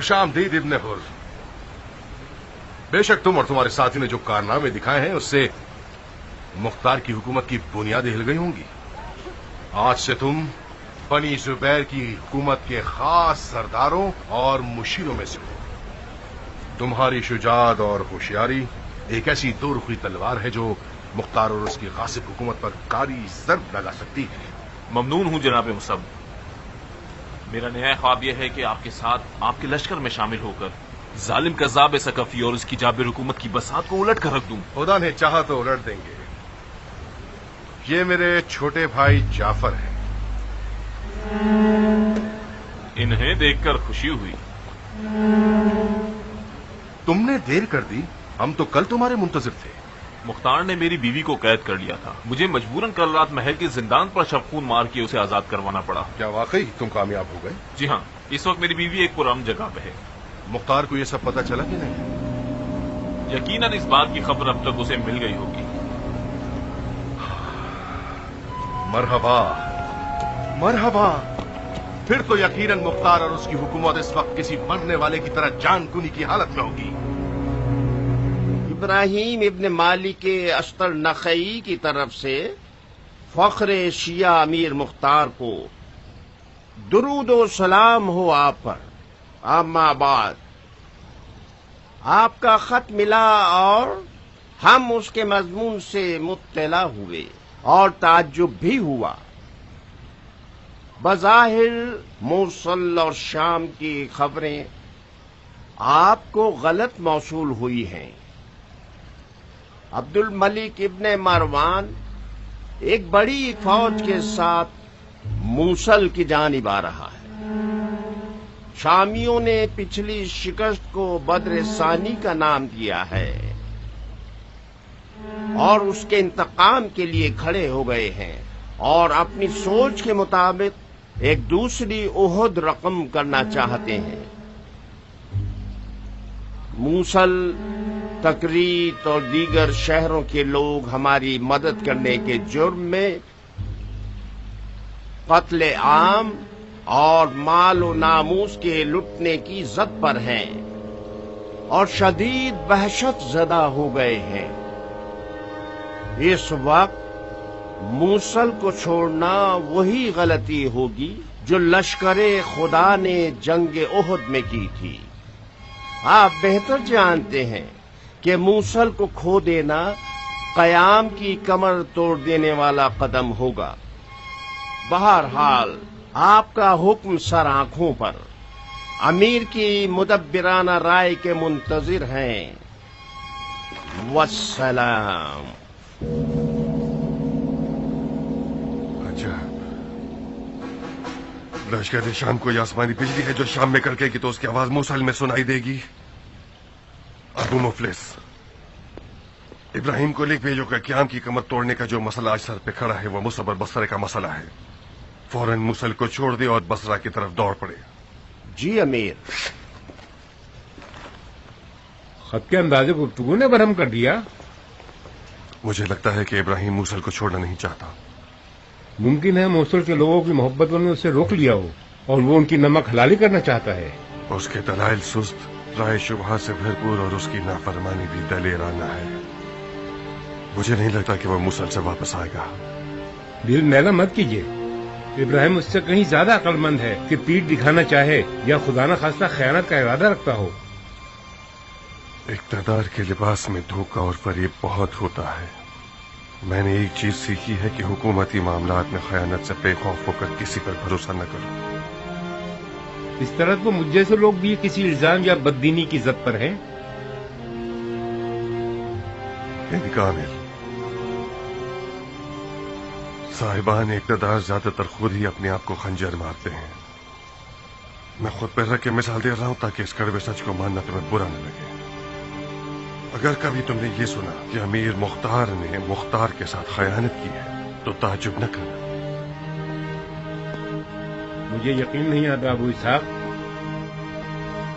خوش آمدید ابن حر. بے شک تم اور تمہارے ساتھی نے جو کارنامے دکھائے ہیں اس سے مختار کی حکومت کی بنیادیں ہل گئی ہوں گی. آج سے تم بنی زبیر کی حکومت کے خاص سرداروں اور مشیروں میں سے ہو. تمہاری شجاعت اور ہوشیاری ایک ایسی دو رخی تلوار ہے جو مختار اور اس کی غاصب حکومت پر کاری ضرب لگا سکتی ہے. ممنون ہوں جناب مصب. میرا نیا خواب یہ ہے کہ آپ کے ساتھ آپ کے لشکر میں شامل ہو کر ظالم کذاب ثقفی اور اس کی جابر حکومت کی بساط کو الٹ کر رکھ دوں. خدا نے چاہا تو الٹ دیں گے. یہ میرے چھوٹے بھائی جعفر ہیں. انہیں دیکھ کر خوشی ہوئی. تم نے دیر کر دی. ہم تو کل تمہارے منتظر تھے. مختار نے میری بیوی کو قید کر لیا تھا. مجھے مجبوراً کل رات محل کے زندان پر شبخون مار کے اسے آزاد کروانا پڑا. کیا واقعی تم کامیاب ہو گئے؟ جی ہاں. اس وقت میری بیوی ایک پرامن جگہ پہ ہے. مختار کو یہ سب پتا چلا کہ نہیں؟ یقیناً اس بات کی خبر اب تک اسے مل گئی ہوگی. مرحبا مرحبا. پھر تو یقیناً مختار اور اس کی حکومت اس وقت کسی مرنے والے کی طرح جان کنی کی حالت میں ہوگی. ابراہیم ابن مالک اشتر نخعی کی طرف سے فخر شیعہ امیر مختار کو درود و سلام ہو آپ پر. اما بعد، آپ کا خط ملا اور ہم اس کے مضمون سے مطلع ہوئے اور تعجب بھی ہوا. بظاہر موصل اور شام کی خبریں آپ کو غلط موصول ہوئی ہیں. عبد الملک ابن مروان ایک بڑی فوج کے ساتھ موصل کی جانب آ رہا ہے. شامیوں نے پچھلی شکست کو بدر ثانی کا نام دیا ہے اور اس کے انتقام کے لیے کھڑے ہو گئے ہیں اور اپنی سوچ کے مطابق ایک دوسری احد رقم کرنا چاہتے ہیں. موصل، تکریت اور دیگر شہروں کے لوگ ہماری مدد کرنے کے جرم میں قتل عام اور مال و ناموس کے لٹنے کی زد پر ہیں اور شدید وحشت زدہ ہو گئے ہیں. اس وقت موصل کو چھوڑنا وہی غلطی ہوگی جو لشکر خدا نے جنگ احد میں کی تھی. آپ بہتر جانتے ہیں کہ موصل کو کھو دینا قیام کی کمر توڑ دینے والا قدم ہوگا. بہرحال آپ کا حکم سر آنکھوں پر. امیر کی مدبرانہ رائے کے منتظر ہیں. والسلام. لشکر شام کو یہ آسمانی بجلی ہے جو شام میں کڑکے گی تو اس کی آواز موصل میں سنائی دے گی. ابو مفلس، ابراہیم کو لکھ بھیجو کہ قیام کی کمر توڑنے کا جو مسئلہ آج سر پہ کھڑا ہے وہ مصب اور بصرے کا مسئلہ ہے. فوراً موصل کو چھوڑ دے اور بصرہ کی طرف دوڑ پڑے. جی امیر. خط کے اندازے گفتگو نے برہم کر دیا. مجھے لگتا ہے کہ ابراہیم موصل کو چھوڑنا نہیں چاہتا. ممکن ہے موصل کے لوگوں کی محبت نے اسے روک لیا ہو اور وہ ان کی نمک حلالی کرنا چاہتا ہے. اس کے دلائل سست، رائے شبہ سے بھرپور اور اس کی نافرمانی بھی دلیرانہ ہے. مجھے نہیں لگتا کہ وہ موصل سے واپس آئے گا. دل میلا مت کیجیے. ابراہیم اس سے کہیں زیادہ عقل مند ہے کہ پیٹ دکھانا چاہے یا خدا نہ خواستہ خیانت کا ارادہ رکھتا ہو. اقتدار کے لباس میں دھوکہ اور فریب بہت ہوتا ہے. میں نے ایک چیز سیکھی ہے کہ حکومتی معاملات میں خیانت سے بے خوف ہو کر کسی پر بھروسہ نہ کرو. اس طرح تو مجھ جیسے لوگ بھی کسی الزام یا بددینی کی زد پر ہیں. کامل، صاحبان اقتدار زیادہ تر خود ہی اپنے آپ کو خنجر مارتے ہیں. میں خود پر رکھ کے مثال دے رہا ہوں تاکہ اس کڑوے سچ کو ماننا تمہیں برا نہ لگے. اگر کبھی تم نے یہ سنا کہ امیر مختار نے مختار کے ساتھ خیانت کی ہے تو تعجب نہ کرنا. مجھے یقین نہیں آتا ابو اسحاق.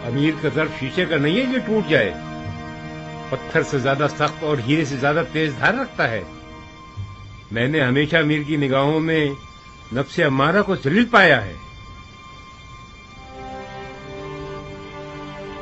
امیر کا ظرف شیشے کا نہیں ہے جو ٹوٹ جائے. پتھر سے زیادہ سخت اور ہیرے سے زیادہ تیز دھار رکھتا ہے. میں نے ہمیشہ امیر کی نگاہوں میں نفس امارہ کو ذلیل پایا ہے.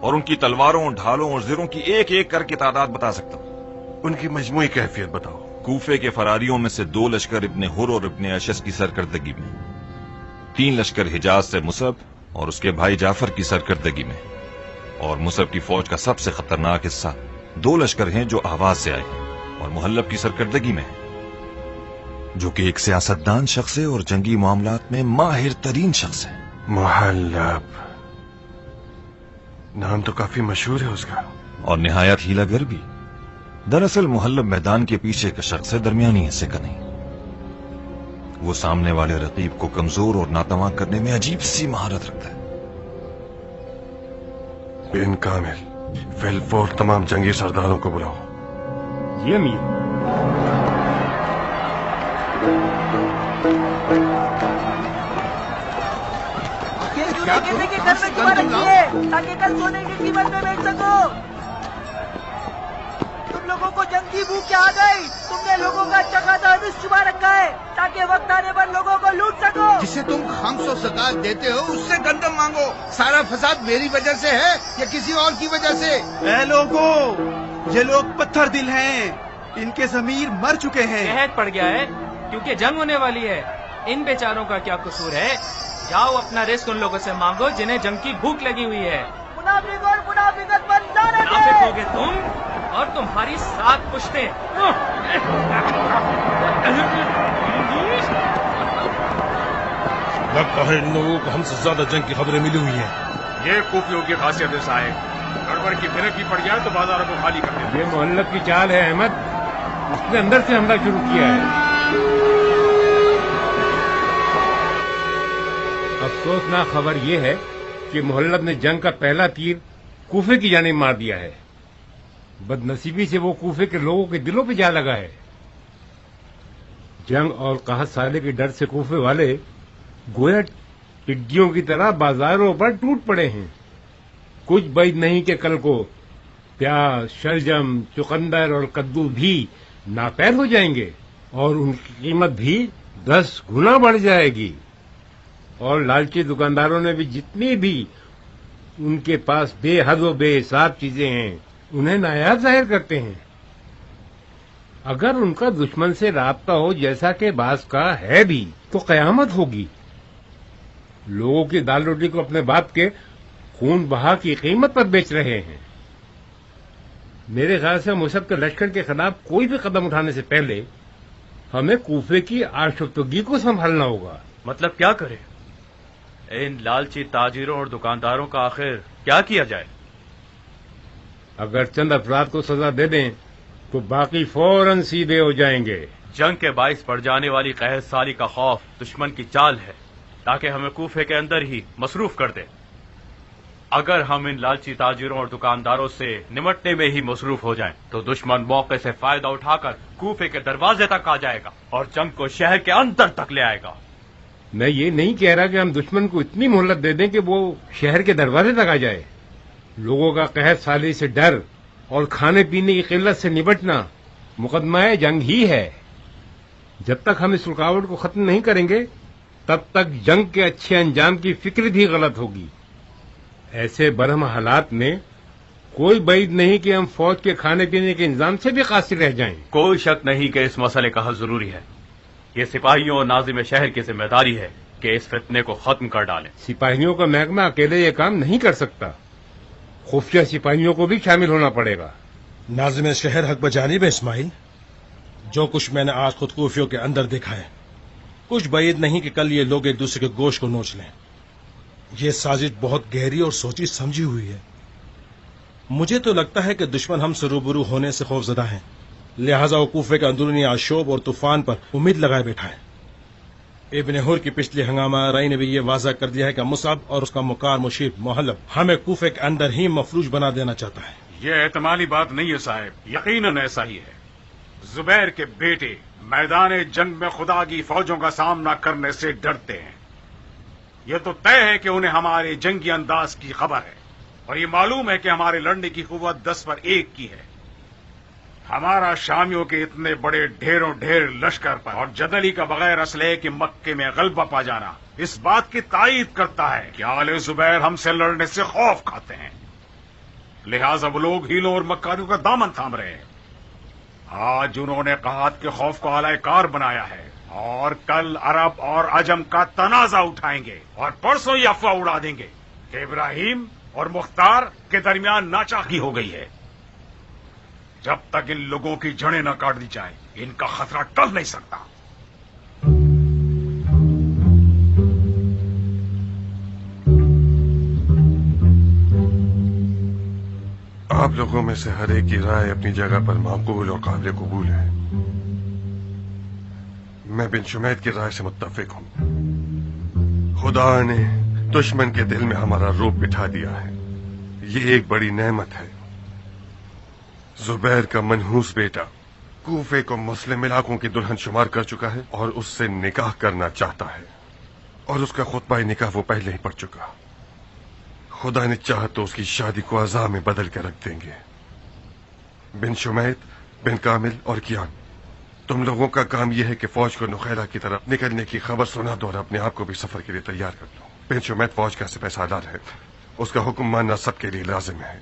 اور ان کی تلواروں، ڈھالوں اور زروں کی ایک ایک کر کے تعداد بتا سکتا ہوں۔ ان کی مجموعی کیفیت بتاؤ۔ کوفے کے فراریوں میں سے 2 لشکر ابن حر اور ابن اشس کی سرکردگی میں، 3 لشکر حجاز سے مصعب اور اس کے بھائی جعفر کی سرکردگی میں، اور مصعب کی فوج کا سب سے خطرناک حصہ 2 لشکر ہیں جو آواز سے آئے ہیں اور محلب کی سرکردگی میں ہیں، جو کہ ایک سیاستدان شخص ہے اور جنگی معاملات میں ماہر ترین شخص ہے۔ محلب، نام تو کافی مشہور ہے اس کا۔ اور نہایت ہیلا گر بھی۔ دراصل محلب میدان کے پیچھے کا شخص ہے، درمیانی حصے کا نہیں۔ وہ سامنے والے رقیب کو کمزور اور ناتواں کرنے میں عجیب سی مہارت رکھتا ہے۔ بن کامل، فی الفور تمام جنگی سرداروں کو بلاؤ۔ جی امیر۔ تاکہ کل سونے کی قیمت میں بیچ سکو۔ تم لوگوں کو جنگ کی بھوک کیا آ گئی؟ تم نے لوگوں کا اچھا خاصا حصہ چھپا رکھا ہے تاکہ وقت آنے پر لوگوں کو لوٹ سکو۔ جسے تم خمس و زکات دیتے ہو اس سے گندم مانگو۔ سارا فساد میری وجہ سے ہے یا کسی اور کی وجہ سے؟ اے لوگوں، یہ لوگ پتھر دل ہیں، ان کے ضمیر مر چکے ہیں۔ قحط پڑ گیا ہے کیونکہ جنگ ہونے والی ہے۔ ان بیچاروں کا کیا قصور ہے؟ جاؤ اپنا رزق ان لوگوں سے مانگو جنہیں جنگ کی بھوک لگی ہوئی ہے۔ منافق اور منافقت پر لعنت ہے۔ منافق ہوگے تم اور تمہاری 7 پشتیں۔ لگتا ہے ان لوگوں کو ہم سے زیادہ جنگ کی خبریں ملی ہوئی ہیں۔ یہ کوفیوں کی خاصیت ہے صاحب، گڑبڑ کی بھنک بھی پڑ جائے تو بازاروں کو خالی کر دیتے۔ یہ محلب کی چال ہے احمد، اس نے اندر سے حملہ شروع کیا ہے۔ افسوسناک خبر یہ ہے کہ محلب نے جنگ کا پہلا تیر کوفے کی جانب مار دیا ہے۔ بد نصیبی سے وہ کوفے کے لوگوں کے دلوں پہ جا لگا ہے۔ جنگ اور قحط سالے کے ڈر سے کوفے والے گویا ٹڈیوں کی طرح بازاروں پر ٹوٹ پڑے ہیں۔ کچھ بعید نہیں کہ کل کو پیاز، شلجم، چقندر اور کدو بھی ناپید ہو جائیں گے اور ان کی قیمت بھی 10 گنا بڑھ جائے گی۔ اور لالچی دکانداروں نے بھی جتنی بھی ان کے پاس بے حد و بے حساب چیزیں ہیں انہیں نایاب ظاہر کرتے ہیں۔ اگر ان کا دشمن سے رابطہ ہو جیسا کہ بعض کا ہے بھی تو قیامت ہوگی۔ لوگوں کی دال روٹی کو اپنے باپ کے خون بہا کی قیمت پر بیچ رہے ہیں۔ میرے خیال سے مصعب کے لشکر کے خلاف کوئی بھی قدم اٹھانے سے پہلے ہمیں کوفے کی آشفتگی کو سنبھالنا ہوگا۔ مطلب کیا کرے؟ ان لالچی تاجروں اور دکانداروں کا آخر کیا کیا جائے؟ اگر چند افراد کو سزا دے دیں تو باقی فوراً سیدھے ہو جائیں گے۔ جنگ کے باعث پڑ جانے والی قحط سالی کا خوف دشمن کی چال ہے تاکہ ہمیں کوفے کے اندر ہی مصروف کر دے۔ اگر ہم ان لالچی تاجروں اور دکانداروں سے نمٹنے میں ہی مصروف ہو جائیں تو دشمن موقع سے فائدہ اٹھا کر کوفے کے دروازے تک آ جائے گا اور جنگ کو شہر کے اندر تک لے آئے گا۔ میں یہ نہیں کہہ رہا کہ ہم دشمن کو اتنی مہلت دے دیں کہ وہ شہر کے دروازے تک آ جائے۔ لوگوں کا قحط سالی سے ڈر اور کھانے پینے کی قلت سے نمٹنا مقدمہ جنگ ہی ہے۔ جب تک ہم اس رکاوٹ کو ختم نہیں کریں گے تب تک جنگ کے اچھے انجام کی فکر بھی غلط ہوگی۔ ایسے برہم حالات میں کوئی بعید نہیں کہ ہم فوج کے کھانے پینے کے انتظام سے بھی قاصر رہ جائیں۔ کوئی شک نہیں کہ اس مسئلے کا حل ضروری ہے۔ یہ سپاہیوں اور ناظم شہر کی ذمہ داری ہے کہ اس فتنے کو ختم کر ڈالیں۔ سپاہیوں کا محکمہ اکیلے یہ کام نہیں کر سکتا، خفیہ سپاہیوں کو بھی شامل ہونا پڑے گا۔ ناظم شہر حق بجانب ہے اسماعیل۔ جو کچھ میں نے آج خود کوفیوں کے اندر دیکھا ہے، کچھ بعید نہیں کہ کل یہ لوگ ایک دوسرے کے گوشت کو نوچ لیں۔ یہ سازش بہت گہری اور سوچی سمجھی ہوئی ہے۔ مجھے تو لگتا ہے کہ دشمن ہم سے روبرو ہونے سے خوف زدہ ہیں، لہذا وہ کوفے کے اندرونی آشوب اور طوفان پر امید لگائے بیٹھا ہے۔ ابن حر کی پچھلی ہنگامہ آرائی نے بھی یہ واضح کر دیا ہے کہ مصعب اور اس کا مکار مشیر محلب ہمیں کوفے کے اندر ہی مفلوج بنا دینا چاہتا ہے۔ یہ احتمالی بات نہیں ہے صاحب، یقیناً ایسا ہی ہے۔ زبیر کے بیٹے میدان جنگ میں خدا کی فوجوں کا سامنا کرنے سے ڈرتے ہیں۔ یہ تو طے ہے کہ انہیں ہمارے جنگی انداز کی خبر ہے اور یہ معلوم ہے کہ ہمارے لڑنے کی قوت 10 پر 1 کی ہے۔ ہمارا شامیوں کے اتنے بڑے ڈھیروں ڈھیر لشکر پر اور جدلی کا بغیر اسلحے کے مکے میں غلبہ پا جانا اس بات کی تائید کرتا ہے کہ آل زبیر ہم سے لڑنے سے خوف کھاتے ہیں۔ لہذا وہ لوگ ہیلوں اور مکاریوں کا دامن تھام رہے ہیں. آج انہوں نے قحط کے خوف کو اعلی کار بنایا ہے اور کل عرب اور عجم کا تنازع اٹھائیں گے اور پرسوں یہ افواہ اڑا دیں گے کہ ابراہیم اور مختار کے درمیان ناچاکی ہو گئی ہے. جب تک ان لوگوں کی جڑیں نہ کاٹ دی جائیں ان کا خطرہ ٹل نہیں سکتا. آپ لوگوں میں سے ہر ایک کی رائے اپنی جگہ پر معقول اور قابل قبول ہے. میں بن شمید کی رائے سے متفق ہوں. خدا نے دشمن کے دل میں ہمارا روب بٹھا دیا ہے. یہ ایک بڑی نعمت ہے. زبیر کا منحوس بیٹا کوفے کو مسلم علاقوں کی دلہن شمار کر چکا ہے اور اس سے نکاح کرنا چاہتا ہے اور اس کا خطبہ نکاح وہ پہلے ہی پڑھ چکا. خدا نے چاہا تو اس کی شادی کو عزا میں بدل کے رکھ دیں گے. بن شمید، بن کامل اور کیان، تم لوگوں کا کام یہ ہے کہ فوج کو نخیلا کی طرف نکلنے کی خبر سنا دو اور اپنے آپ کو بھی سفر کے لیے تیار کر لو. بن شمید فوج کا سپہ سالار ہے. اس کا حکم ماننا سب کے لیے لازم ہے.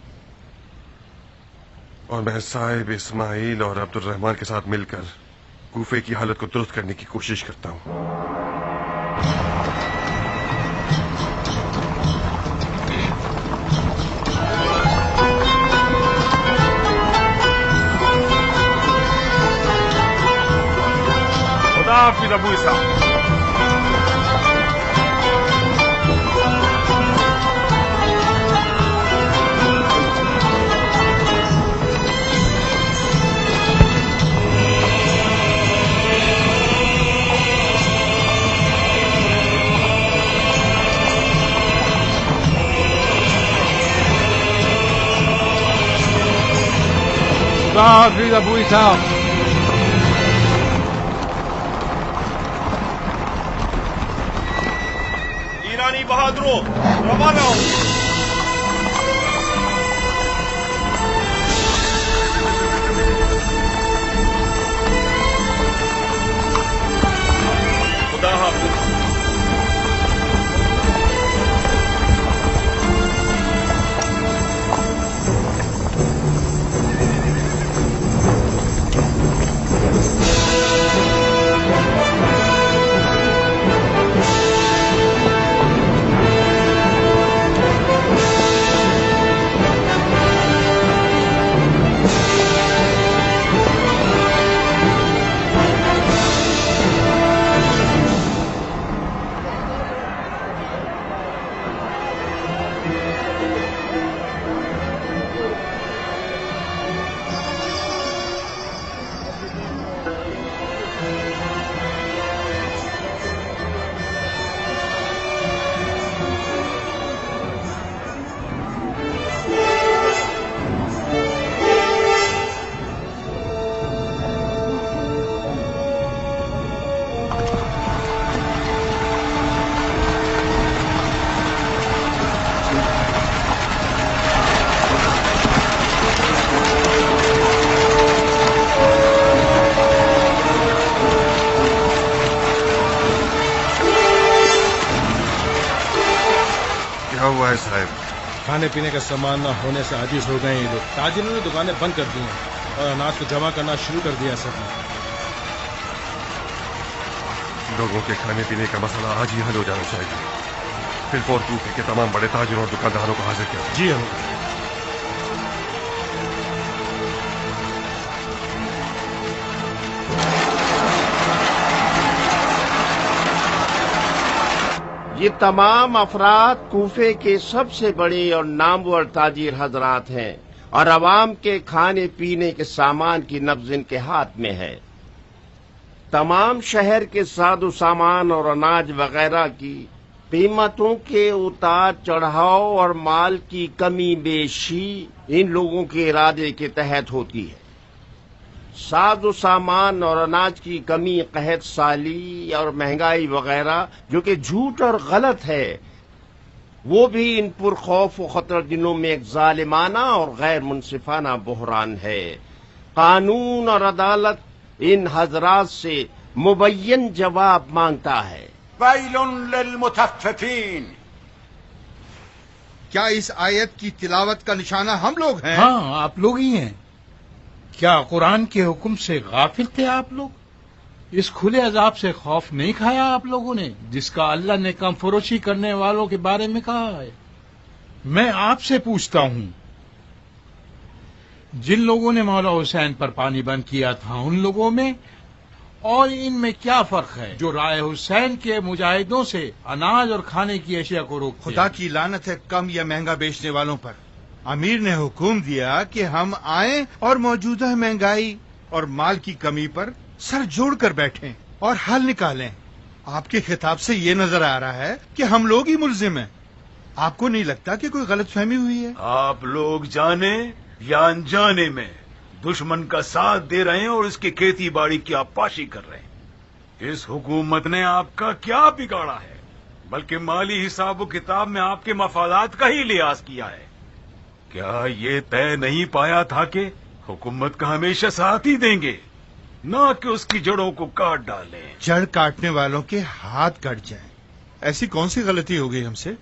اور میں صاحب اسماعیل اور عبد الرحمان کے ساتھ مل کر کوفے کی حالت کو درست کرنے کی کوشش کرتا ہوں. خدا حافظ ابو اسحاق. حافظ ابو اسحاق. ایرانی بہادروں روانہ ہو. خدا حافظ. کھانے پینے کا سامان نہ ہونے سے عاجز ہو گئے یہ لوگ. تاجروں نے دکانیں بند کر دی ہیں اور اناج کو جمع کرنا شروع کر دیا سب نے. لوگوں کے کھانے پینے کا مسئلہ آج ہی حل ہو جانا چاہیے. پھر فور کوفے کے تمام بڑے تاجروں اور دکانداروں کو حاضر کیا. جی ہم یہ تمام افراد کوفے کے سب سے بڑے اور نامور تاجر حضرات ہیں اور عوام کے کھانے پینے کے سامان کی نبض ان کے ہاتھ میں ہے. تمام شہر کے ساز و سامان اور اناج وغیرہ کی قیمتوں کے اتار چڑھاؤ اور مال کی کمی بیشی ان لوگوں کے ارادے کے تحت ہوتی ہے. ساز و سامان اور اناج کی کمی، قحط سالی اور مہنگائی وغیرہ جو کہ جھوٹ اور غلط ہے، وہ بھی ان پرخوف و خطر دنوں میں ایک ظالمانہ اور غیر منصفانہ بحران ہے. قانون اور عدالت ان حضرات سے مبین جواب مانگتا ہے. ویل للمطففین. کیا اس آیت کی تلاوت کا نشانہ ہم لوگ ہیں؟ ہاں، آپ لوگ ہی ہیں۔ کیا قرآن کے حکم سے غافل تھے آپ لوگ؟ اس کھلے عذاب سے خوف نہیں کھایا آپ لوگوں نے، جس کا اللہ نے کم فروشی کرنے والوں کے بارے میں کہا ہے؟ میں آپ سے پوچھتا ہوں، جن لوگوں نے مولا حسین پر پانی بند کیا تھا ان لوگوں میں اور ان میں کیا فرق ہے جو رائے حسین کے مجاہدوں سے اناج اور کھانے کی اشیاء کو روکتے خدا ہیں؟ کی لعنت ہے کم یا مہنگا بیچنے والوں پر۔ امیر نے حکم دیا کہ ہم آئیں اور موجودہ مہنگائی اور مال کی کمی پر سر جوڑ کر بیٹھیں اور حل نکالیں۔ آپ کے خطاب سے یہ نظر آ رہا ہے کہ ہم لوگ ہی ملزم ہیں۔ آپ کو نہیں لگتا کہ کوئی غلط فہمی ہوئی ہے؟ آپ لوگ جانے یا انجانے میں دشمن کا ساتھ دے رہے ہیں اور اس کی کھیتی باڑی کی آبپاشی کر رہے ہیں۔ اس حکومت نے آپ کا کیا بگاڑا ہے، بلکہ مالی حساب و کتاب میں آپ کے مفادات کا ہی لحاظ کیا ہے۔ کیا یہ طے نہیں پایا تھا کہ حکومت کا ہمیشہ ساتھ ہی دیں گے، نہ کہ اس کی جڑوں کو کاٹ ڈالیں؟ جڑ کاٹنے والوں کے ہاتھ کٹ جائیں، ایسی کون سی غلطی ہو گئی ہم سے؟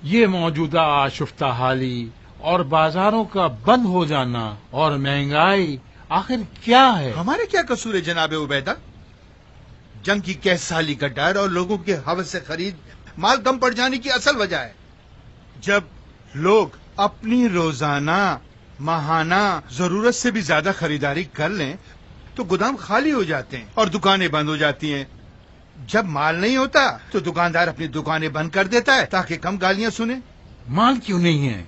یہ موجودہ آشفتہ حالی اور بازاروں کا بند ہو جانا اور مہنگائی آخر کیا ہے؟ ہمارے کیا قصور ہے جناب عبیدہ؟ جنگ کی کیس سالی کا ڈر اور لوگوں کے حوث سے خرید مال کم پڑ جانے کی اصل وجہ ہے۔ جب لوگ اپنی روزانہ ماہانہ ضرورت سے بھی زیادہ خریداری کر لیں تو گودام خالی ہو جاتے ہیں اور دکانیں بند ہو جاتی ہیں۔ جب مال نہیں ہوتا تو دکاندار اپنی دکانیں بند کر دیتا ہے تاکہ کم گالیاں سنے۔ مال کیوں نہیں ہے؟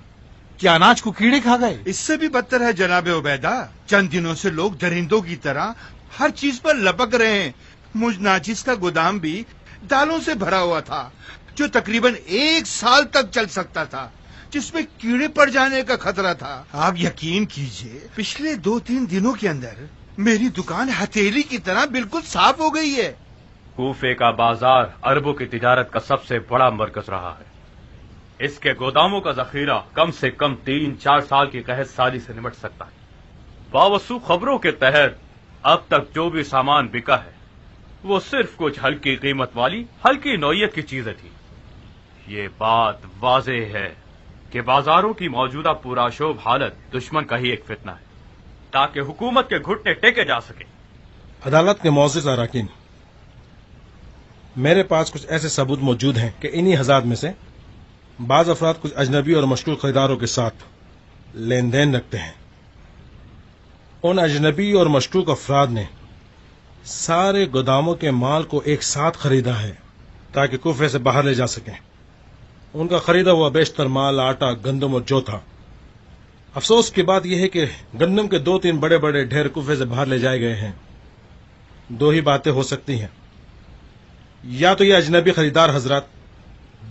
کیا اناج کو کیڑے کھا گئے؟ اس سے بھی بدتر ہے جناب عبیدہ، چند دنوں سے لوگ درندوں کی طرح ہر چیز پر لپک رہے ہیں۔ مجھ ناچیز کا گودام بھی دالوں سے بھرا ہوا تھا جو تقریباً 1 سال تک چل سکتا تھا، جس میں کیڑے پڑ جانے کا خطرہ تھا۔ آپ یقین کیجئے پچھلے 2-3 دنوں کے اندر میری دکان ہتھیلی کی طرح بالکل صاف ہو گئی ہے۔ کوفے کا بازار عربوں کی تجارت کا سب سے بڑا مرکز رہا ہے۔ اس کے گوداموں کا ذخیرہ کم سے کم 3-4 سال کی قحط سالی سے نمٹ سکتا ہے۔ باوسو خبروں کے تحت اب تک جو بھی سامان بکا ہے وہ صرف کچھ ہلکی قیمت والی ہلکی نوعیت کی چیزیں تھیں۔ یہ بات واضح ہے کہ بازاروں کی موجودہ پرآشوب حالت دشمن کا ہی ایک فتنہ ہے تاکہ حکومت کے گھٹنے ٹیکے جا سکے۔ عدالت کے معزز اراکین، میرے پاس کچھ ایسے ثبوت موجود ہیں کہ انہی حضرات میں سے بعض افراد کچھ اجنبی اور مشکوک خریداروں کے ساتھ لین دین رکھتے ہیں۔ ان اجنبی اور مشکوک افراد نے سارے گوداموں کے مال کو ایک ساتھ خریدا ہے تاکہ کوفے سے باہر لے جا سکیں۔ ان کا خریدا ہوا بیشتر مال آٹا، گندم اور جو تھا۔ افسوس کی بات یہ ہے کہ گندم کے 2-3 بڑے بڑے ڈھیر کوفے سے باہر لے جائے گئے ہیں۔ 2 ہی باتیں ہو سکتی ہیں، یا تو یہ اجنبی خریدار حضرات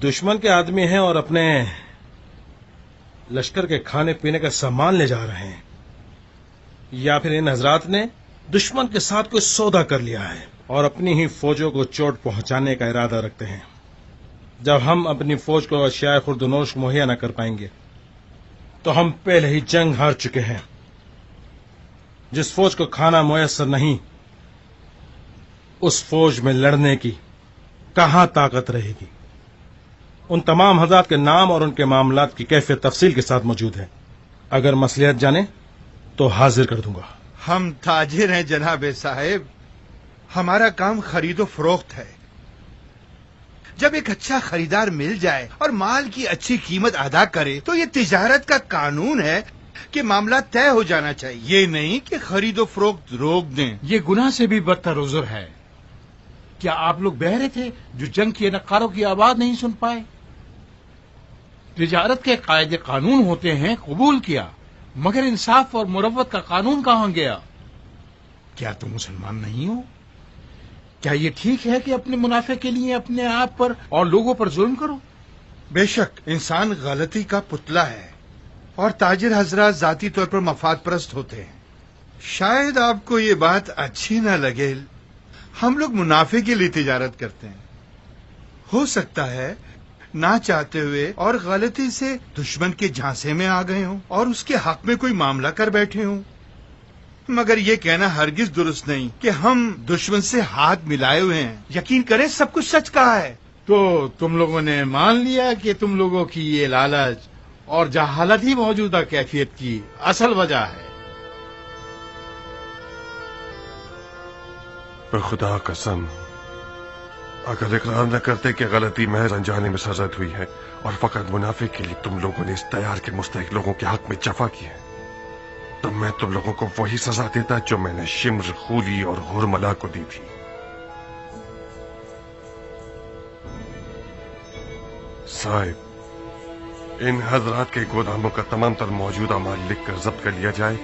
دشمن کے آدمی ہیں اور اپنے لشکر کے کھانے پینے کا سامان لے جا رہے ہیں، یا پھر ان حضرات نے دشمن کے ساتھ کوئی سودا کر لیا ہے اور اپنی ہی فوجوں کو چوٹ پہنچانے کا ارادہ رکھتے ہیں۔ جب ہم اپنی فوج کو اشیاء خوردونوش مہیا نہ کر پائیں گے تو ہم پہلے ہی جنگ ہار چکے ہیں۔ جس فوج کو کھانا میسر نہیں اس فوج میں لڑنے کی کہاں طاقت رہے گی؟ ان تمام حضرات کے نام اور ان کے معاملات کی کیفیت تفصیل کے ساتھ موجود ہے۔ اگر مصلحت جانے تو حاضر کر دوں گا۔ ہم تاجر ہیں جناب صاحب، ہمارا کام خرید و فروخت ہے۔ جب ایک اچھا خریدار مل جائے اور مال کی اچھی قیمت ادا کرے تو یہ تجارت کا قانون ہے کہ معاملہ طے ہو جانا چاہیے، یہ نہیں کہ خرید و فروخت روک دیں۔ یہ گناہ سے بھی بدتر عذر ہے۔ کیا آپ لوگ بہرے تھے جو جنگ کے نقاروں کی آواز نہیں سن پائے؟ تجارت کے قاعدے قانون ہوتے ہیں، قبول کیا، مگر انصاف اور مروت کا قانون کہاں گیا؟ کیا تم مسلمان نہیں ہو؟ کیا یہ ٹھیک ہے کہ اپنے منافع کے لیے اپنے آپ پر اور لوگوں پر ظلم کرو؟ بے شک انسان غلطی کا پتلا ہے اور تاجر حضرات ذاتی طور پر مفاد پرست ہوتے ہیں۔ شاید آپ کو یہ بات اچھی نہ لگے، ہم لوگ منافع کے لیے تجارت کرتے ہیں۔ ہو سکتا ہے نہ چاہتے ہوئے اور غلطی سے دشمن کے جھانسے میں آ گئے ہوں اور اس کے حق میں کوئی معاملہ کر بیٹھے ہوں، مگر یہ کہنا ہرگز درست نہیں کہ ہم دشمن سے ہاتھ ملائے ہوئے ہیں۔ یقین کریں سب کچھ سچ کہا ہے۔ تو تم لوگوں نے مان لیا کہ تم لوگوں کی یہ لالچ اور جہالت ہی موجودہ کیفیت کی اصل وجہ ہے. خدا قسم اگر اقرار نہ کرتے کہ غلطی محض انجانے میں سرزد ہوئی ہے اور فقط منافع کے لیے تم لوگوں نے اس تیار کے مستحق لوگوں کے حق میں جفا کی ہے تو میں تم لوگوں کو وہی سزا دیتا جو میں نے شمر، خولی اور ہرملا کو دی تھی. صاحب، ان حضرات کے گوداموں کا تمام تر موجودہ مال لکھ کر ضبط کر لیا جائے.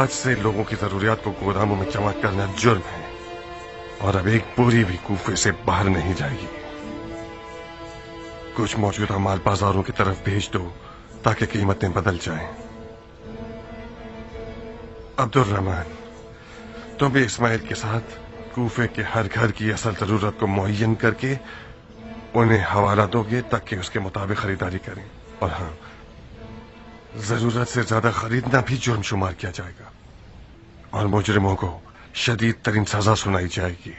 آج سے لوگوں کی ضروریات کو گوداموں میں جمع کرنا جرم ہے اور اب ایک بوری بھی کوفے سے باہر نہیں جائے گی. کچھ موجودہ مال بازاروں کی طرف بھیج دو تاکہ قیمتیں بدل جائیں. عبد الرحمن، تم بھی اسماعیل کے ساتھ کوفے کے ہر گھر کی اصل ضرورت کو معین کر کے انہیں حوالہ دو گے تاکہ اس کے مطابق خریداری کریں. اور ہاں، ضرورت سے زیادہ خریدنا بھی جرم شمار کیا جائے گا اور مجرموں کو شدید ترین سزا سنائی جائے گی.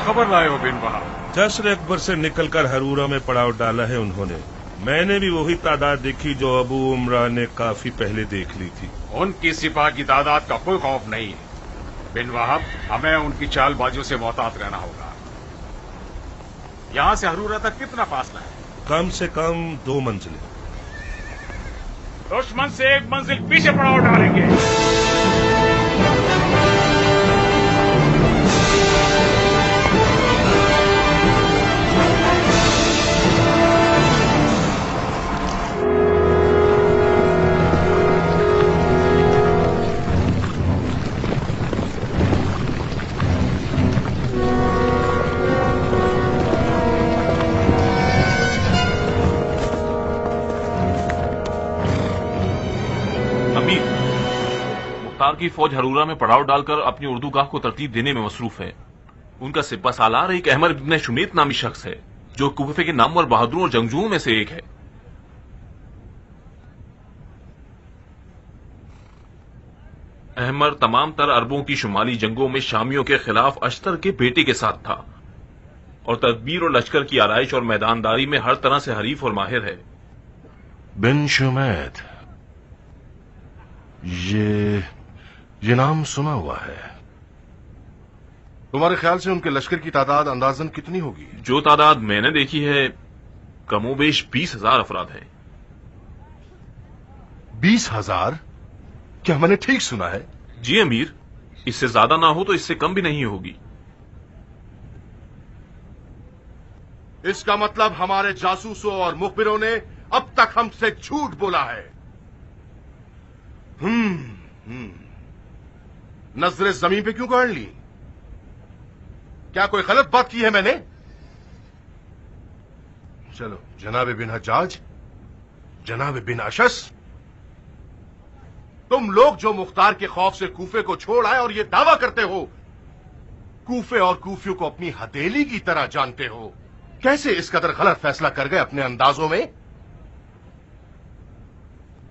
خبر لائے ہو بن بہا؟ جشن اکبر سے نکل کر ہرورا میں پڑاؤ ڈالا ہے انہوں نے. میں نے بھی وہی تعداد دیکھی جو ابو عمران نے کافی پہلے دیکھ لی تھی. ان کی سپاہ کی تعداد کا کوئی خوف نہیں ہے بن وہب. ہمیں ان کی چال بازیوں سے محتاط رہنا ہوگا. یہاں سے ہرورا تک کتنا فاصلہ ہے؟ کم سے کم 2 منزلیں. دشمن سے 1 منزل پیچھے پڑاؤ ڈالیں گے. مختار کی فوج ہرورا میں پڑاؤ ڈال کر اپنی اردوگاہ کو ترتیب دینے میں مصروف ہے. ان کا سپہ سالار ایک احمد ابن شمیت نامی شخص ہے جو کوفے کے نامور بہادروں اور جنگجوؤں میں سے ایک ہے. احمد تمام تر عربوں کی شمالی جنگوں میں شامیوں کے خلاف اشتر کے بیٹے کے ساتھ تھا اور تدبیر اور لشکر کی آرائش اور میدانداری میں ہر طرح سے حریف اور ماہر ہے. بن شمیت، یہ نام سنا ہوا ہے. تمہارے خیال سے ان کے لشکر کی تعداد اندازن کتنی ہوگی؟ جو تعداد میں نے دیکھی ہے کم و بیش 20,000 افراد ہیں۔ 20,000؟ کیا میں نے ٹھیک سنا ہے؟ جی امیر، اس سے زیادہ نہ ہو تو اس سے کم بھی نہیں ہوگی۔ اس کا مطلب ہمارے جاسوسوں اور مخبروں نے اب تک ہم سے جھوٹ بولا ہے۔ نظریں زمین پہ کیوں گاڑ لی؟ کیا کوئی غلط بات کی ہے میں نے؟ چلو جناب بن حجاج، جناب بن اشس، تم لوگ جو مختار کے خوف سے کوفے کو چھوڑ آئے اور یہ دعویٰ کرتے ہو کوفے اور کوفیوں کو اپنی ہتھیلی کی طرح جانتے ہو، کیسے اس قدر غلط فیصلہ کر گئے اپنے اندازوں میں؟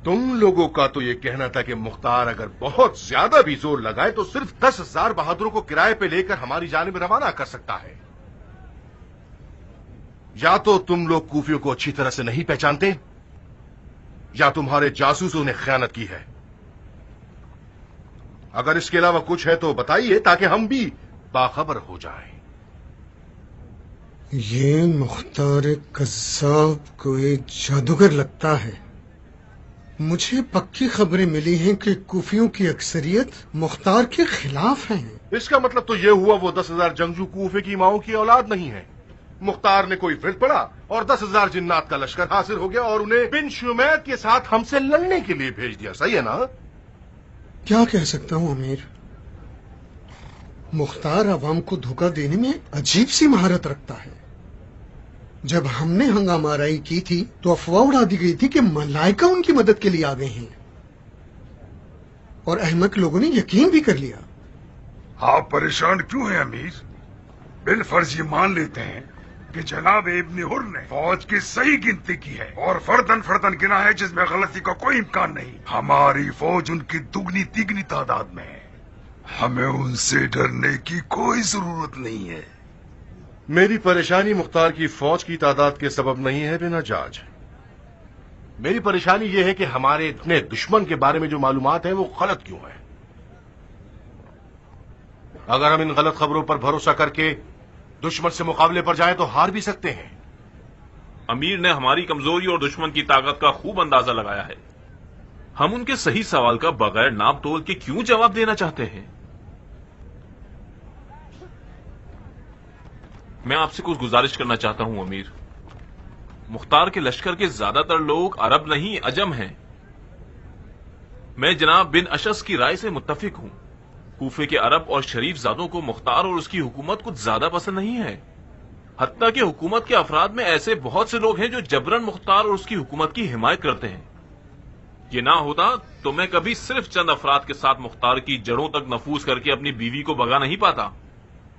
تم لوگوں کا تو یہ کہنا تھا کہ مختار اگر بہت زیادہ بھی زور لگائے تو صرف 10,000 بہادروں کو کرائے پہ لے کر ہماری جانب روانہ کر سکتا ہے۔ یا تو تم لوگ کوفیوں کو اچھی طرح سے نہیں پہچانتے یا تمہارے جاسوسوں نے خیانت کی ہے۔ اگر اس کے علاوہ کچھ ہے تو بتائیے تاکہ ہم بھی باخبر ہو جائیں۔ یہ مختار قذاب کوئی جادوگر لگتا ہے۔ مجھے پکی خبریں ملی ہیں کہ کوفیوں کی اکثریت مختار کے خلاف ہیں۔ اس کا مطلب تو یہ ہوا وہ 10,000 جنگجو کوفے کی ماؤں کی اولاد نہیں ہے۔ مختار نے کوئی ورد پڑا اور 10,000 جنات کا لشکر حاصل ہو گیا اور انہیں بن شمیت کے ساتھ ہم سے لڑنے کے لیے بھیج دیا، صحیح ہے نا؟ کیا کہہ سکتا ہوں امیر، مختار عوام کو دھوکہ دینے میں عجیب سی مہارت رکھتا ہے۔ جب ہم نے ہنگامہ آرائی کی تھی تو افواہ اڑا دی گئی تھی کہ ملائکہ ان کی مدد کے لیے آ گئے ہیں، اور احمق لوگوں نے یقین بھی کر لیا۔ آپ پریشان کیوں ہیں امیر؟ بالفرض یہ مان لیتے ہیں کہ جناب ابن حر نے فوج کی صحیح گنتی کی ہے اور فردن گنا ہے جس میں غلطی کا کوئی امکان نہیں۔ ہماری فوج ان کی دگنی تیگنی تعداد میں ہے، ہمیں ان سے ڈرنے کی کوئی ضرورت نہیں ہے۔ میری پریشانی مختار کی فوج کی تعداد کے سبب نہیں ہے بن حجاج، میری پریشانی یہ ہے کہ ہمارے اتنے دشمن کے بارے میں جو معلومات ہیں وہ غلط کیوں ہیں۔ اگر ہم ان غلط خبروں پر بھروسہ کر کے دشمن سے مقابلے پر جائیں تو ہار بھی سکتے ہیں۔ امیر نے ہماری کمزوری اور دشمن کی طاقت کا خوب اندازہ لگایا ہے، ہم ان کے صحیح سوال کا بغیر ناپ تول کے کیوں جواب دینا چاہتے ہیں؟ میں آپ سے کچھ گزارش کرنا چاہتا ہوں امیر۔ مختار کے لشکر کے زیادہ تر لوگ عرب نہیں عجم ہیں۔ میں جناب بن اشس کی رائے سے متفق ہوں، کوفے کے عرب اور شریف زادوں کو مختار اور اس کی حکومت کچھ زیادہ پسند نہیں ہے، حتیٰ کہ حکومت کے افراد میں ایسے بہت سے لوگ ہیں جو جبرن مختار اور اس کی حکومت کی حمایت کرتے ہیں۔ یہ نہ ہوتا تو میں کبھی صرف چند افراد کے ساتھ مختار کی جڑوں تک نفوذ کر کے اپنی بیوی کو بھگا نہیں پاتا۔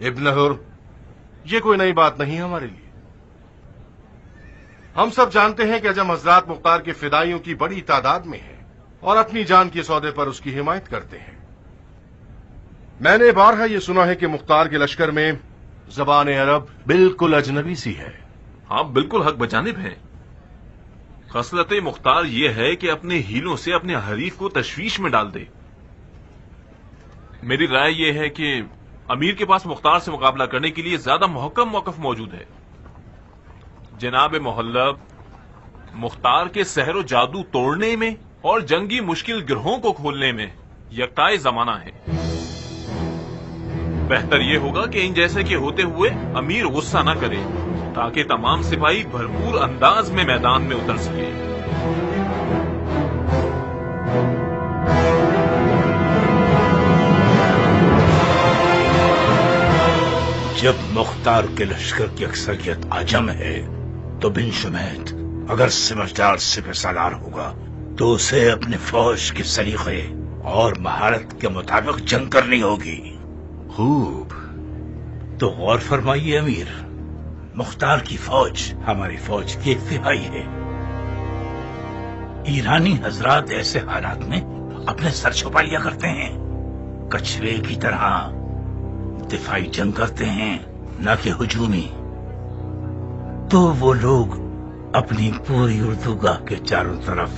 ابن حر، یہ کوئی نئی بات نہیں ہمارے لیے۔ ہم سب جانتے ہیں کہ عجم حضرات مختار کے فدائیوں کی بڑی تعداد میں ہیں اور اپنی جان کے سودے پر اس کی حمایت کرتے ہیں۔ میں نے بارہا یہ سنا ہے کہ مختار کے لشکر میں زبان عرب بالکل اجنبی سی ہے۔ ہاں بالکل حق بجانب ہیں۔ خصلت مختار یہ ہے کہ اپنے ہیلوں سے اپنے حریف کو تشویش میں ڈال دے۔ میری رائے یہ ہے کہ امیر کے پاس مختار سے مقابلہ کرنے کے لیے زیادہ محکم موقف موجود ہے۔ جناب محلب مختار کے سحر و جادو توڑنے میں اور جنگی مشکل گرہوں کو کھولنے میں یکتائے زمانہ ہے۔ بہتر یہ ہوگا کہ ان جیسے کے ہوتے ہوئے امیر غصہ نہ کرے تاکہ تمام سپاہی بھرپور انداز میں میدان میں اتر سکے۔ جب مختار کے لشکر کی اکثریت عجم ہے تو بن شمیت اگر سمجھدار سپہ سالار ہوگا تو اسے اپنے فوج کے سلیقے اور مہارت کے مطابق جنگ کرنی ہوگی۔ خوب، تو غور فرمائیے امیر، مختار کی فوج ہماری فوج کی ایک تہائی ہے۔ ایرانی حضرات ایسے حالات میں اپنے سر چھپا لیا کرتے ہیں، کچھوے کی طرح دفاعی جنگ کرتے ہیں نہ کہ ہجومی۔ تو وہ لوگ اپنی پوری اردوگاہ کے چاروں طرف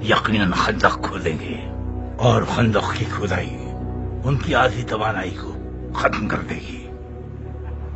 یقیناً خندق کھودیں گے اور خندق کی کھدائی ان کی آدھی توانائی کو ختم کر دے گی۔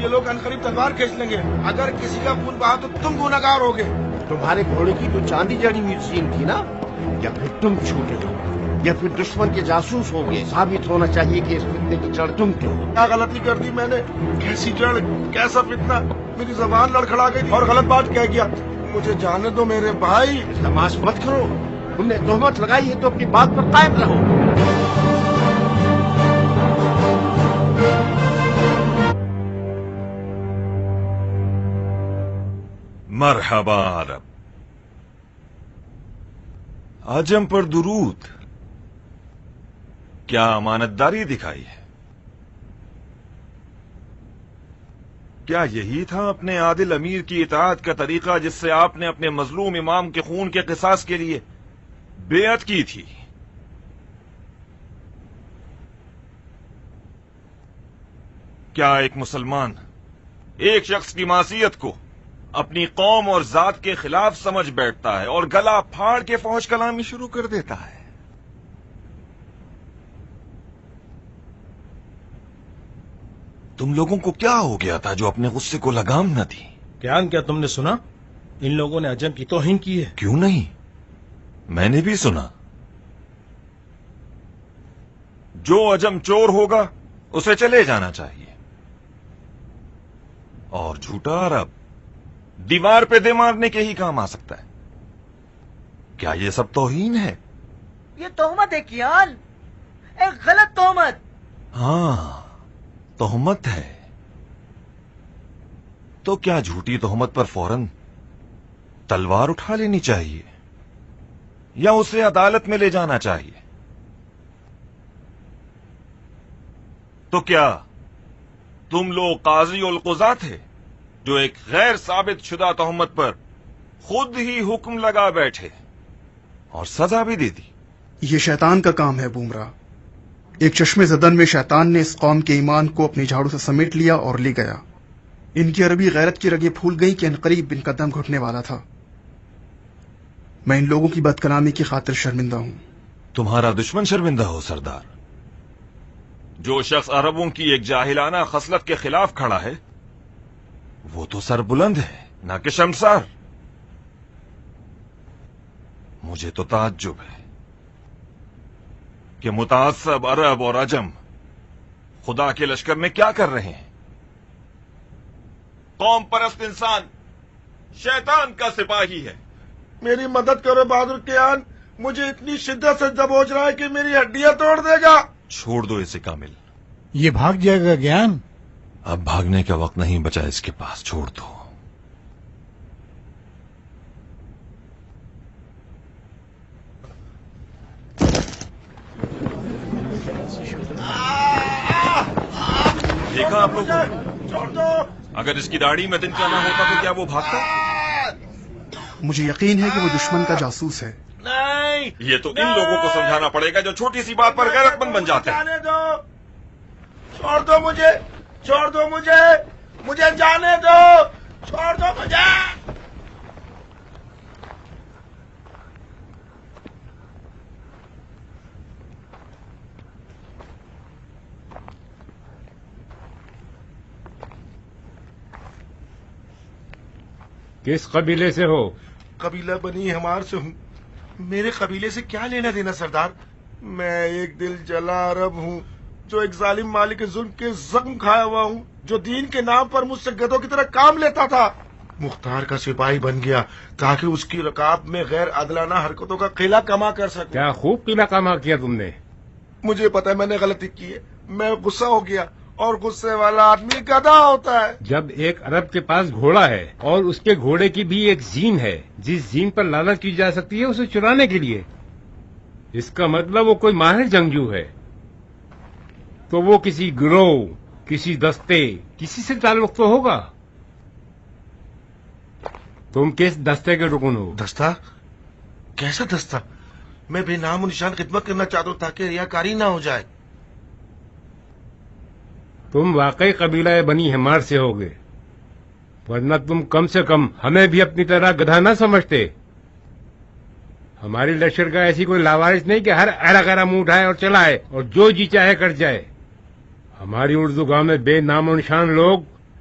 یہ لوگ عنقریب تلوار کھینچ لیں گے. اگر کسی کا خون بہا تو تم گنہگار ہوگے. تمہارے گھوڑے کی تو چاندی جڑی ہوئی سین تھی نا, یا پھر تم چھوٹے ہو, یا پھر دشمن کے جاسوس ہوں گے. ثابت ہونا چاہیے کہ اس فتنے کی جڑ تم کیوں. کیا غلطی کر دی میں نے؟ کیسی جڑ, کیسا فتنہ؟ میری زبان لڑکھڑا گئی اور غلط بات کہہ گیا. مجھے جانے دو میرے بھائی. تماش مت کرو, تم نے تہمت لگائی ہے تو اپنی بات پر قائم رہو. مرحبا عرب. عجم پر درود. کیا امانتداری دکھائی ہے؟ کیا یہی تھا اپنے عادل امیر کی اطاعت کا طریقہ جس سے آپ نے اپنے مظلوم امام کے خون کے قصاص کے لیے بیعت کی تھی؟ کیا ایک مسلمان ایک شخص کی معصیت کو اپنی قوم اور ذات کے خلاف سمجھ بیٹھتا ہے اور گلا پھاڑ کے فوج کلامی شروع کر دیتا ہے؟ تم لوگوں کو کیا ہو گیا تھا جو اپنے غصے کو لگام نہ دی؟ کیا تم نے سنا؟ ان لوگوں نے عجم کی توہین کی ہے. کیوں نہیں, میں نے بھی سنا. جو عجم چور ہوگا اسے چلے جانا چاہیے, اور جھوٹا عرب دیوار پہ دے مارنے کے ہی کام آ سکتا ہے. کیا یہ سب توہین ہے؟ یہ تہمت ہے کیان, ایک غلط تہمت. ہاں, تہمت ہے. تو کیا جھوٹی تہمت پر فوراً تلوار اٹھا لینی چاہیے یا اسے عدالت میں لے جانا چاہیے؟ تو کیا تم لوگ قاضی القضاء تھے جو ایک غیر ثابت شدہ تہمت پر خود ہی حکم لگا بیٹھے اور سزا بھی دے دی؟ یہ شیطان کا کام ہے بومرا. ایک چشمے زدن میں شیطان نے اس قوم کے ایمان کو اپنی جھاڑو سے سمیٹ لیا اور لے گیا. ان کی عربی غیرت کی رگیں پھول گئی کہ عنقریب ان کا دم گھٹنے والا تھا. میں ان لوگوں کی بد کلامی کی خاطر شرمندہ ہوں. تمہارا دشمن شرمندہ ہو سردار. جو شخص عربوں کی ایک جاہلانہ خصلت کے خلاف کھڑا ہے وہ تو سر بلند ہے نہ کہ شرمسار. مجھے تو تعجب ہے کہ متعصب عرب اور عجم خدا کے لشکر میں کیا کر رہے ہیں. قوم پرست انسان شیطان کا سپاہی ہے. میری مدد کرو بہادر کیان, مجھے اتنی شدت سے دبوچ رہا ہے کہ میری ہڈیاں توڑ دے گا. چھوڑ دو اسے کامل. یہ بھاگ جائے گا گیان. اب بھاگنے کا وقت نہیں بچا اس کے پاس, چھوڑ دو. دیکھا آپ لوگوں, اگر اس کی داڑھی میں دن کا نہ ہوتا تو کیا وہ بھاگتا؟ مجھے یقین ہے کہ وہ دشمن کا جاسوس ہے. نہیں, یہ تو ان لوگوں کو سمجھانا پڑے گا جو چھوٹی سی بات پر غیرت مند بن جاتے ہیں. جانے دو, چھوڑ دو مجھے, چھوڑ دو مجھے, مجھے جانے دو, چھوڑ دو مجھے. کس قبیلے سے ہو؟ قبیلہ بنی ہمار سے ہوں. میرے قبیلے سے کیا لینا دینا سردار؟ میں ایک دل جلا عرب ہوں جو ایک ظالم مالک کے ظلم کے زخم کھایا ہوا ہوں, جو دین کے نام پر مجھ سے گدھوں کی طرح کام لیتا تھا. مختار کا سپاہی بن گیا تاکہ اس کی رکاب میں غیر عادلانہ حرکتوں کا قلعہ کما کر سکوں. کیا خوب قلعہ کما کیا تم نے. مجھے پتا ہے میں نے غلطی کی ہے, میں غصہ ہو گیا, اور غصے والا آدمی گدھا ہوتا ہے. جب ایک عرب کے پاس گھوڑا ہے اور اس کے گھوڑے کی بھی ایک زین ہے جس زین پر لالچ کی جا سکتی ہے اسے چرانے کے لیے, اس کا مطلب وہ کوئی ماہر جنگجو ہے. تو وہ کسی گروہ, کسی دستے, کسی سے تعلق تو ہوگا. تم کس دستے کے رکن ہو؟ دستہ؟ کیسا دستہ؟ میں بے نام و نشان خدمت کرنا چاہتا ہوں تاکہ ریاکاری نہ ہو جائے. تم واقعی قبیلہ بنی ہمار سے ہوگے, ورنہ تم کم سے کم ہمیں بھی اپنی طرح گدھا نہ سمجھتے. ہماری لشکر کا ایسی کوئی لاوارث نہیں کہ ہر ایرا گیرا منہ اٹھائے اور چلائے اور جو جی چاہے کر جائے. ہماری اردو گاہ میں بے نام و نشان لوگ